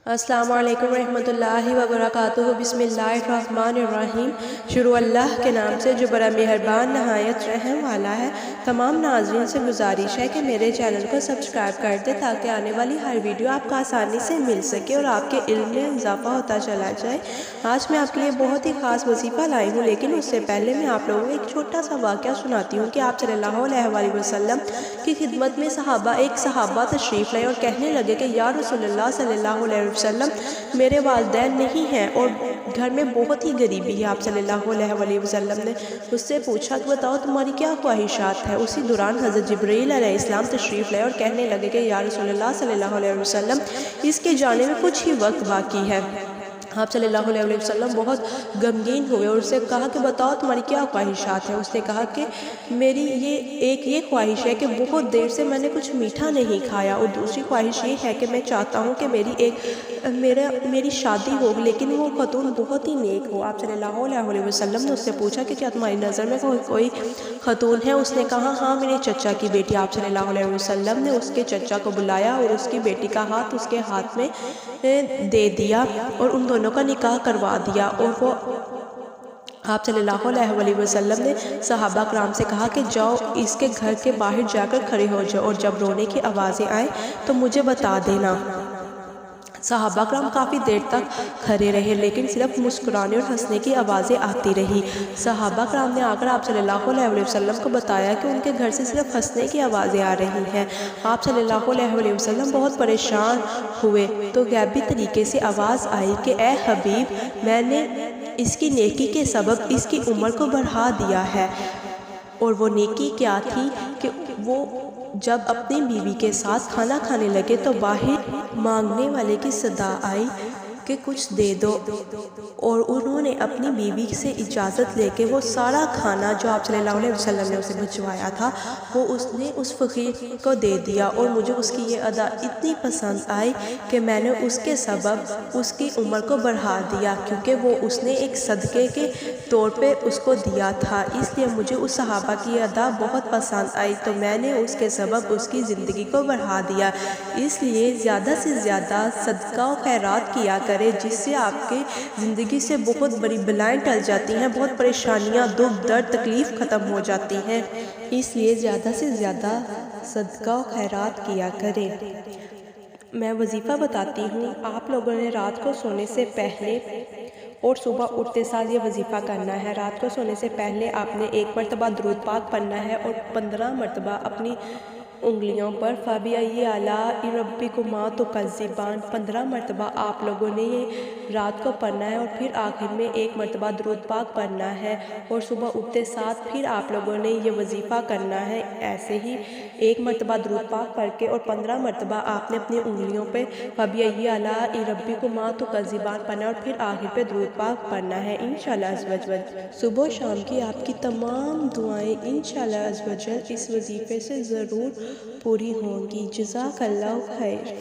السلام علیکم ورحمۃ اللہ وبرکاتہ۔ بسم اللہ الرحمن الرحیم۔ شروع اللہ کے نام سے جو بڑا مہربان نہایت رحم والا ہے۔ تمام ناظرین سے گزارش ہے کہ میرے چینل کو سبسکرائب کر دیں تاکہ آنے والی ہر ویڈیو آپ کو آسانی سے مل سکے اور آپ کے علم میں اضافہ ہوتا چلا جائے۔ آج میں آپ کے لیے بہت ہی خاص وظیفہ لائی ہوں، لیکن اس سے پہلے میں آپ لوگوں کو ایک چھوٹا سا واقعہ سناتی ہوں کہ آپ صلی اللہ علیہ وسلم کی خدمت میں ایک صحابہ تشریف لائے اور کہنے لگے کہ یا رسول اللہ صلی اللہ علیہ وسلم، میرے والدین نہیں ہیں اور گھر میں بہت ہی غریبی ہے۔ آپ صلی اللہ علیہ وسلم نے اس سے پوچھا کہ بتاؤ تمہاری کیا خواہشات ہیں۔ اسی دوران حضرت جبرائیل علیہ السلام تشریف لائے اور کہنے لگے کہ یا رسول اللہ صلی اللہ علیہ وسلم، اس کے جانے میں کچھ ہی وقت باقی ہے۔ آپ صلی اللہ علیہ وسلم بہت غمگین ہوئے اور اس سے کہا کہ بتاؤ تمہاری کیا خواہشات ہیں۔ اس نے کہا کہ میری یہ خواہش ہے کہ بہت دیر سے میں نے کچھ میٹھا نہیں کھایا، اور دوسری خواہش یہ ہے کہ میں چاہتا ہوں کہ میری شادی ہو، لیکن وہ خاتون بہت ہی نیک ہو۔ آپ صلی اللہ علیہ وسلم نے اس سے پوچھا کہ کیا تمہاری نظر میں کوئی خاتون ہے؟ اس نے کہا ہاں، میرے چچا کی بیٹی۔ آپ صلی اللہ علیہ وسلم نے اس کے چچا کو بلایا اور اس کی بیٹی کا ہاتھ اس کے ہاتھ میں دے دیا اور ان دونوں کا نکاح کروا دیا۔ اور وہ آپ صلی اللہ علیہ وسلم نے صحابہ کرام سے کہا کہ جاؤ اس کے گھر کے باہر جا کر کھڑے ہو جاؤ اور جب رونے کی آوازیں آئیں تو مجھے بتا دینا۔ صحابہ کرام کافی دیر تک کھڑے رہے، لیکن صرف مسکرانے اور ہنسنے کی آوازیں آتی رہی۔ صحابہ کرام نے آ کر آپ صلی اللہ علیہ وسلم کو بتایا کہ ان کے گھر سے صرف ہنسنے کی آوازیں آ رہی ہیں۔ آپ صلی اللہ علیہ وسلم بہت پریشان ہوئے تو غیبی طریقے سے آواز آئی کہ اے حبیب، میں نے اس کی نیکی کے سبب اس کی عمر کو بڑھا دیا ہے۔ اور وہ نیکی کیا تھی کہ وہ جب اپنی بیوی کے ساتھ کھانا کھانے لگے تو باہر مانگنے والے کی صدا آئی کہ کچھ دے دو، اور انہوں نے اپنی بیوی سے اجازت لے کے وہ سارا کھانا جو آپ صلی اللہ علیہ وسلم نے اسے بھجوایا تھا وہ اس نے اس فقیر کو دے دیا۔ اور مجھے اس کی یہ ادا اتنی پسند آئی کہ میں نے اس کے سبب اس کی عمر کو بڑھا دیا، کیونکہ وہ اس نے ایک صدقے کے طور پہ اس کو دیا تھا، اس لیے مجھے اس صحابہ کی ادا بہت پسند آئی تو میں نے اس کے سبب اس کی زندگی کو بڑھا دیا۔ اس لیے زیادہ سے زیادہ صدقہ و خیرات کیا کرے، جس سے آپ کی زندگی سے بہت بڑی بلائیں ٹل جاتی ہیں، بہت پریشانیاں، دکھ درد تکلیف ختم ہو جاتی ہیں۔ اس لیے زیادہ سے زیادہ صدقہ و خیرات کیا کریں۔ میں وظیفہ بتاتی ہوں، آپ لوگوں نے رات کو سونے سے پہلے اور صبح اٹھتے ساتھ یہ وظیفہ کرنا ہے۔ رات کو سونے سے پہلے آپ نے 1 مرتبہ درود پاک پڑھنا ہے اور 15 مرتبہ اپنی انگلیوں پر فَبِأَيِّ آلَاءِ رَبِّكُمَا تُكَذِّبَانِ 15 مرتبہ آپ لوگوں نے یہ رات کو پڑھنا ہے، اور پھر آخر میں 1 مرتبہ درود پاک پڑھنا ہے، اور صبح اٹھتے ساتھ پھر آپ لوگوں نے یہ وظیفہ کرنا ہے۔ ایسے ہی 1 مرتبہ درود پاک پڑھ کے اور 15 مرتبہ آپ نے اپنی انگلیوں پہ فَبِأَيِّ آلَاءِ رَبِّكُمَا تُكَذِّبَانِ پڑھنا ہے اور پھر آخر پہ درود پاک پڑھنا ہے۔ انشاءاللہ عز و جل صبح و شام کی آپ کی تمام دعائیں انشاءاللہ عز و جل اس وظیفے سے ضرور پوری ہوں گی۔ جزاک اللہ خیر۔